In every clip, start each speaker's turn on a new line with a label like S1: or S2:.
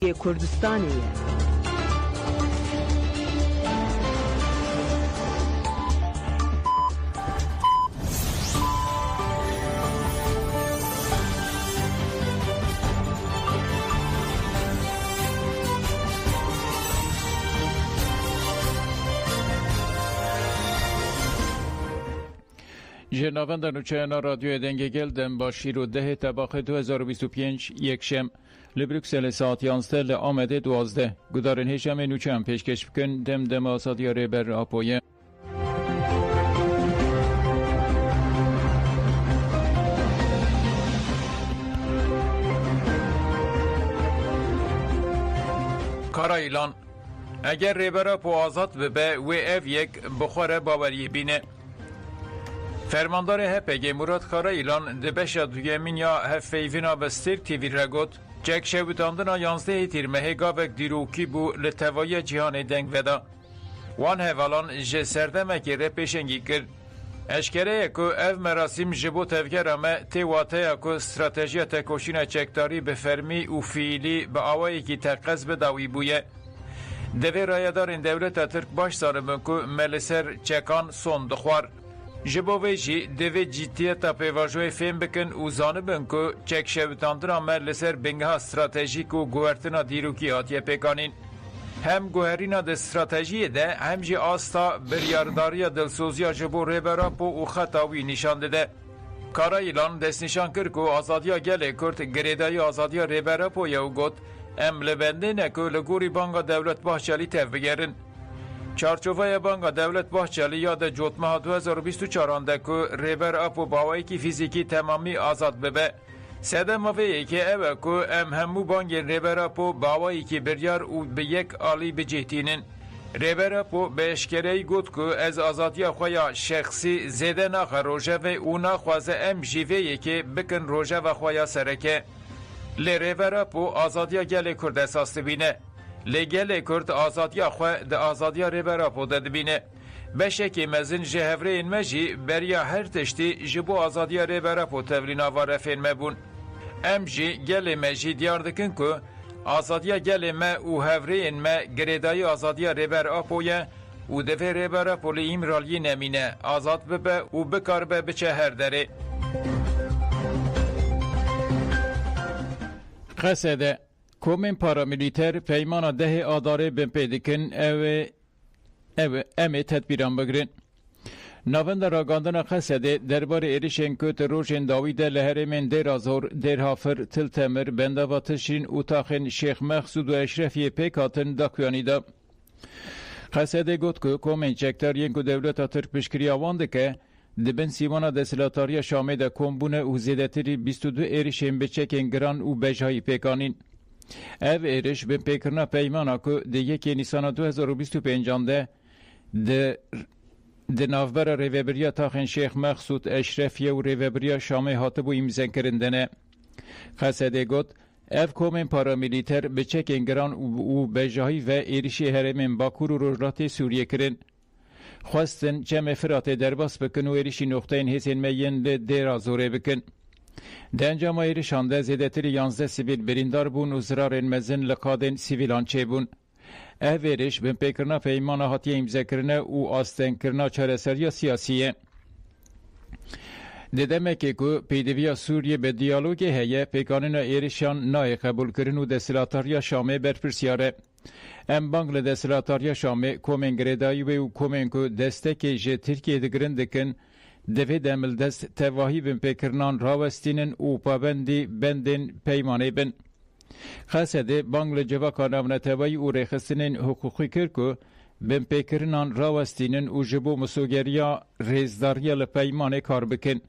S1: کردستانیه.
S2: جنابندان و چهنا رادیو دنگ گلدن با شیر و ده تباخ 2025 یکشم لبروکسل ساعت 11 لآمده 12 گدارن هشم نوچم پیشکش بکن دم دم آسادیاره بر آپویه. کارا ایلان اگر ریبرا پو آزاد ببه و اف یک بخوره باوری بینه. فرماندار هپگ مراد کارا ایلان دبشا دوگمین یا هفیوینا بستیر تیوی را گوت جک شویتاندنا 11 تیر مهگاوک دیروکی بو لطوای جهان دنگ ودا. وان هوالان جه سردمکی رپیشنگی کرد. اشکره اکو اف مراسم جبو تفگر اما تیواته اکو استراتیجی تکوشین چکتاری به فرمی و فیلی به آوائی که تقص بداوی بویه. دوی رایدارین دولت ترک باش سارمون که ملسر چکان سون دخوار. جبوی جی دوی جیتیتا پیواجوی فهم بکن و زانبن که چک شویتاندنا ملسر بنگها استراتیجیک و گوهرتنا دیروکی آتیه پیکانین. هم گوهرینا ده استراتیجی ده هم جی آستا بریارداری دلسوزیا جبو ریبرا پو و خطاوی نشان ده. کارا ایلان دست نشان کرد که آزادیا گله کرد گریدای آزادیا ریبرا پو یو گوت ام لبنده نکو لگوری بانگا دولت باحچالی تف بگرن. چارچوبای بانگا دولت باحچالی یاد جوتمه 2024 آنده که ریبر اپو باوایی که فیزیکی تمامی آزاد ببه. سدم وی که اوه که ام همو بانگ ریبر اپو باوایی که بریار و به یک آلی بجهتینن. ریبر اپو به اشکره گوت که از آزادی خویا شخصی زیده ناخ روژه و او ناخوازه ام جیوه که بکن روژه و خویا سرکه. لی ریبر اپو آزادی گل کرد اساس بینه. لی گل کرد آزادی خواه ده آزادی ریبر اپو ده بینه. بشکی مزن جهوره این مجی بریا هر تشتی جبو آزادی ریبر اپو تولین آواره فین مبون. ام جی گل مجی دیار دکن که آزادی گل ما و هورین ما گریدای آزادی ریبر آپویه و دوی ریبر آپو لی ایمرالی نمینه آزاد ببه و بکار به بچه هر داره. قصده کومین پارامیلیتر پیمان ده آداره بین پیدکن اوه تدبیران بگرن. ناوند راگاندن قصده درباره ایریشن کت روشن داویده لهرمین دیر آزور دیر هافر تل تمر بنده و تشرین اوتاخن شیخ مخصود و اشرفی پیکاتن داکوانی دا. قصده گوت که کومین چکتر ینکو دولتا ترک پشکری آوانده که دبن سیوانا دسلاتاری شامه دا کمبونه و زیدتری 22 ایریشن بچکن گران و بجهایی پیکانین. او ایریش بین پیکرنا پیمانا که ده 1 نیسان 2025 آنده ده نافبر ریوبریا تاخن شیخ مخصود اشرفیه و ریوبریا شامه هاتبو ایمزن کرندنه. خسده گوت اف کومین پارامیلیتر بچک انگران و بجاهی و ایریشی هرمین باکور و رجلات سوریه کرن. خواستن جمع فرات درباس بکن و ایریشی نقطه حسین مین دیر آزوره بکن. ده انجام ایریشان ده زیدتر 11 سیویل بریندار بون و زرارن مزن لقادن سیویلان چه بون. اویرش بین پیکرنا پیمان هاتی امضا کرنه و آستن کرنا چارەسەریya سیاسیه. ددمه که پیدویا سوریه به دیالوگ هیه پیکانینا ایریشان نای قبول کرن و دستلاتاریا شامه برپرسیاره. ام بانگل دستلاتاریا شامه کومن گریدایی و کومن که دسته که جه ترکیه دگرن دکن دوی دمل دست تواهی بین پیکرنان راوستینن و پابندی بندن پیمانه بین. خاصه بانگل جواکا نونتوایی و ریخستنین حقوقی کرد که بین پیکرنان راوستینن و جبو مسوگریا ریزداریا لپیمانه کار بکن.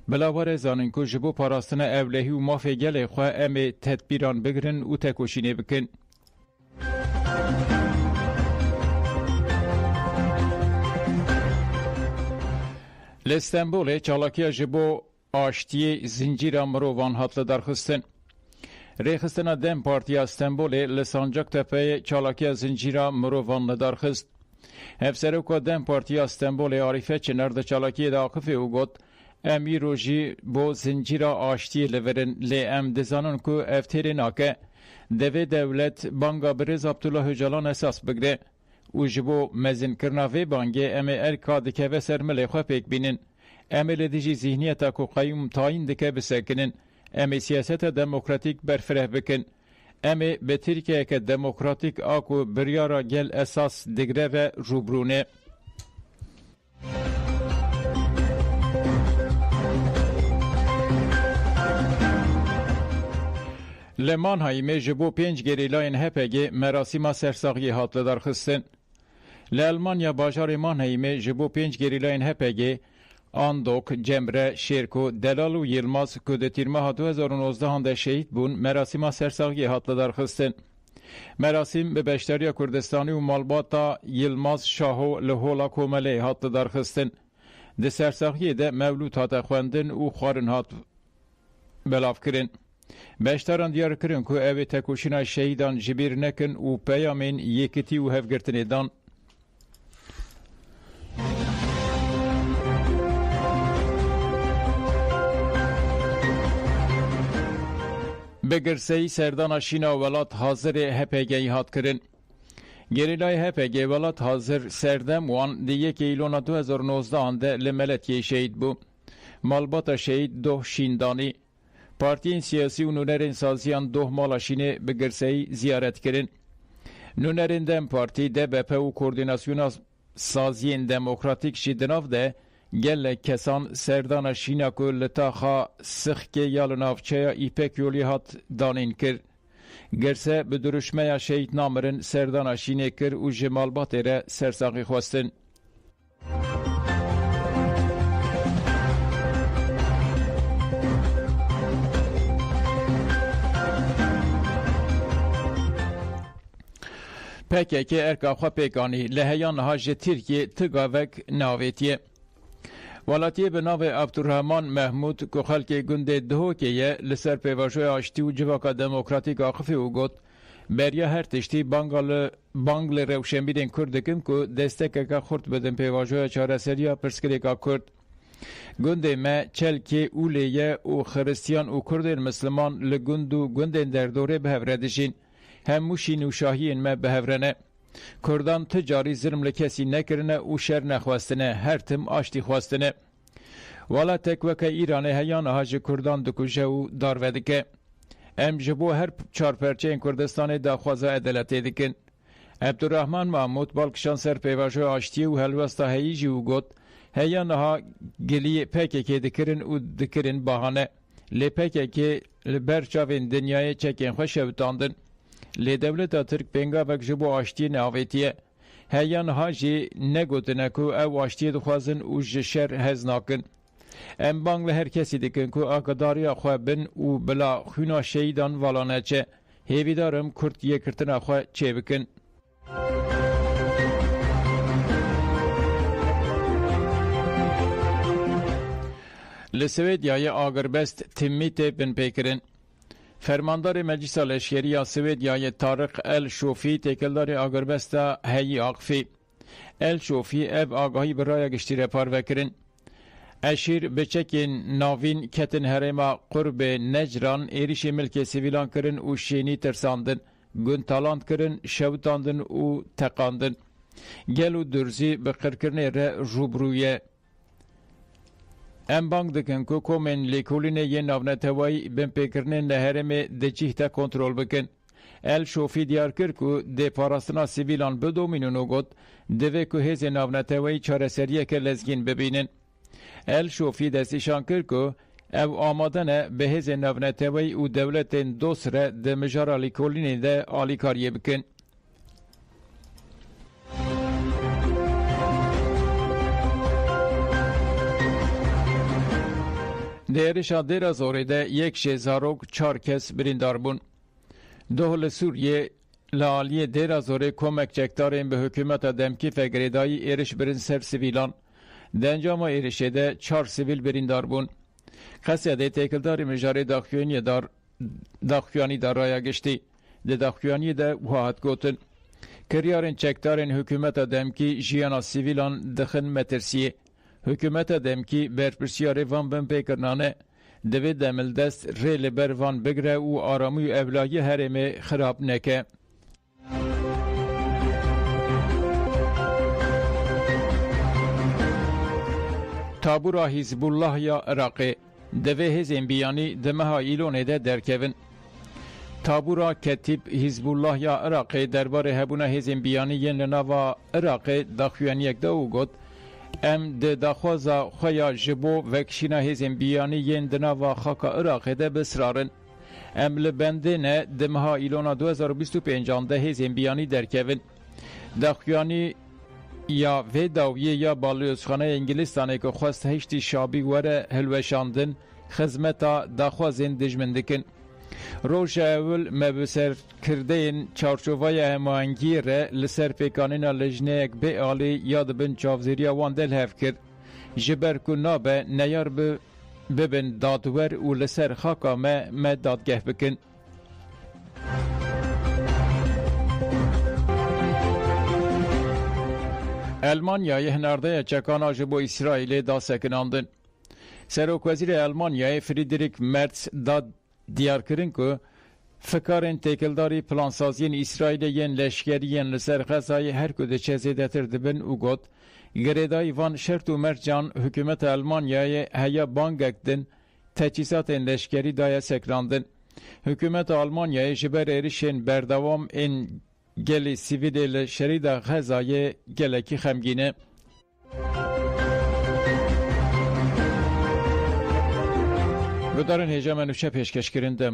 S2: بلاوار زانن که جبو پاراستن اولهی و مافی گل خواه ام تدبیران بگرن و تکوشینه بکن. لستنبول چالاکیا جبو آشتی زنجیرا مروان هاتل درخستن. ریخستنا دم پارتی استنبول لسانجاک تپه چالاکی زنجیرا مروان ندارخست. افسروکا دم پارتی استنبول عارفه چنرد چالاکی داقفه او گوت امی روژی بو زنجیرا آشتی لورن لی ام دزانون که افتیری ناکه دوی دولت بانگا برز عبدالله هجالان اساس بگره و جبو مزن کرنا وی بانگه ام ارکا دکه و سرمله خواه پیک بینن ام لدیجی ذهنیتا کو قیوم تاین دکه بسکنن ام سیاست دموکراتیک برفره بکن ام به ترکیه که دموکراتیک آکو بریارا گل اساس دگره و روبرونه لمان هایمه جبو 5 گریلاین هپگی مراسیما سرساقی هات لدرخستن. لالمانیا باجار مان هایمه جبو 5 گریلاین هپگی آندوک، جمره، شیرکو، دلال و یلماز که ده تیرماه 2019 هنده شهید بون مراسیما سرساقی هات لدرخستن. مراسم به بشتریا کردستانی و مالباتا یلماز شاهو لحولا کومله هات لدرخستن. ده سرساقی ده مولود هات خوندن و خوارن هات بلاف کرن. بشتران دیار کرن که اوی تکوشینا شهیدان جبیر نکن و پیامین یکیتی و هفگرتنی دان. بگرسی سردان شینا ولات حاضر هپگی هات کرن. گریلای هپگی ولات حاضر سردم وان دی 1 ایلون 2019 آنده لملتی شهید بو. مالبات شهید دو شیندانی. پارتیین سیاسی و نونرین سازیان دو مالاشینه بگرسی زیارت کرن. نونرین دم پارتی DBP و کوردیناسیون سازیین دموکراتیک شیدناف ده گل کسان سردان شینا که لطاقا سخک یال نافچه ایپک یولی هات دانین کر. گرسه به درشمه شهید نامرن سردان شینه کر و جمال باته سرساقی خواستن. PKK ارکا پیکانی لحیان هاج ترکیه تگاوک ناویتیه. والاتی به ناو عبدالرحمن محمود که خلک گنده دهوکیه لسر پیواشوی آشتی و جواکا دموکراتیک آخفی و گوت بریا هر تشتی بانگل روشنبیرین کردکم که دستک که خورد بدن پیواشوی چارسریا پرسکریکا کرد. گنده ما چلکی اولیه و خرستیان و کردین مسلمان لگندو گندین در دوره به هفردشین هموشین و شاهین ما بهورنه. کردان تجاری ظلم لکسی نکرنه و شر نخواستنه هر تم آشتی خواستنه. والا تکوکه ایران هیان هاج کردان دکوشه و دارودکه. ام جبو هر چار پرچه این کردستان داخوازه عدالته دکن. عبدالرحمن محمود بالکشان سر پیواجه آشتی و هلوستا هیجی و گوت هیان ها گلی پکه دکرن و دکرن باهانه. لی پکه برچاوین دنیای چکین خوش بتاندن. لی دولتا ترک پنگا وک جبو آشتی ناویتیه. هیان ها جی نگوتنه که او آشتی دخوازن و جشر هز ناکن. ام بانگ هر کسی دکن که آقاداری خواه بن و بلا خونا شهیدان والانه چه. هیویدارم کرد یکرتن خواه چه بکن. لسویدیای آگربست تیمیت بن پیکرن. فرماندار مجلس لشکری سویدیای طارق الشوفی تکلدار آگربستا هی آقفی. الشوفی اب آگاهی برای گشتی رپار وکرن. اشیر بچکین ناوین کتن هرما قرب نجران ایریش ملک سیویلان کرن و شینی ترساندن. گنتالان کرن شوتاندن و تقاندن. گلو درزی بقرکرنه روبرویه. ام بانگ دکن که کومن لیکولین یه ناونتوایی بین پیکرنه نهرم دچیه تا کنترول بکن. ال شوفی دیار کر که ده پاراستنا سیویلان بدومینونو گود دوه که هز ناونتوایی چارسریه که لزگین ببینن. ال شوفی دستیشان کر که او آمادنه به هز ناونتوایی و دولت دوسره ده مجارا لیکولین ده آلی کاریه بکن. دیرشا دیر زوری ده 1004 کس بریندار بون. دهل سوریه لالی دیر زوری کمک چکدارین به حکومت دمکی فگریدایی ایرش برین سر سیویلان. دنجام ایرشه ده 4 سیویل بریندار بون. خسیه ده تکلداری مجاری داخوانی دار رایا گشتی. ده داخوانی ده وحاد گوتن. کریارین چکدارین حکومت دمکی جیانا سیویلان دخن مترسیه. حکومت دمکی برپرسیار وان بن پیکرنانه دوی دملدست ری لبروان بگره و آرامی و اولایی هرمه خراب نکه. تابورا حزب الله یا عراقی دوی هزین بیانی دمها ایلونه ده درکوین. تابورا کتیب حزب الله یا عراقی درباره هبونه هزین بیانی ین لناوا عراقی داخویان یک دو گد ام ده داخوازا خویا جبو وکشینا هزین بیانی ین دناوا خاکا عراقی ده بسرارن. ام لبنده نه دمها ایلونا 2025 ده هزین بیانی درکوین. داخویانی یا و داویه یا بالوزخانه انگلیستانه که خواست هشتی شابی وره هلوشاندن خدمتا داخوازین دجمندکن. روش اول مبسر کردین چارچوبای هماهنگی ره لسر پیکانینا لجنه اک بی آلی یاد بین چاوزیریا وان دل هف کرد. جبر که نابه نیار ببین دادور و لسر خاکا ما دادگه بکن. المانیای هنرده چکانا جبو اسرائیل دا سکناندن. سروک وزیر المانیای فریدریک مرتز داد دیار کرن که فکارن تکلداری پلانسازین اسرائیل ین لشکری ین لسر غزای هر کده چه زیده تر دبن او گود گریدای وان شرط و مرجان حکومت المانیای هیا بانگک دن تجهیزات لشکری دای سکراندن. حکومت المانیای جبر ایرشن بردوام این گلی سیویل شرید غزای گلکی خمگینه. بدارن هجا منوچه پیشکش کرنده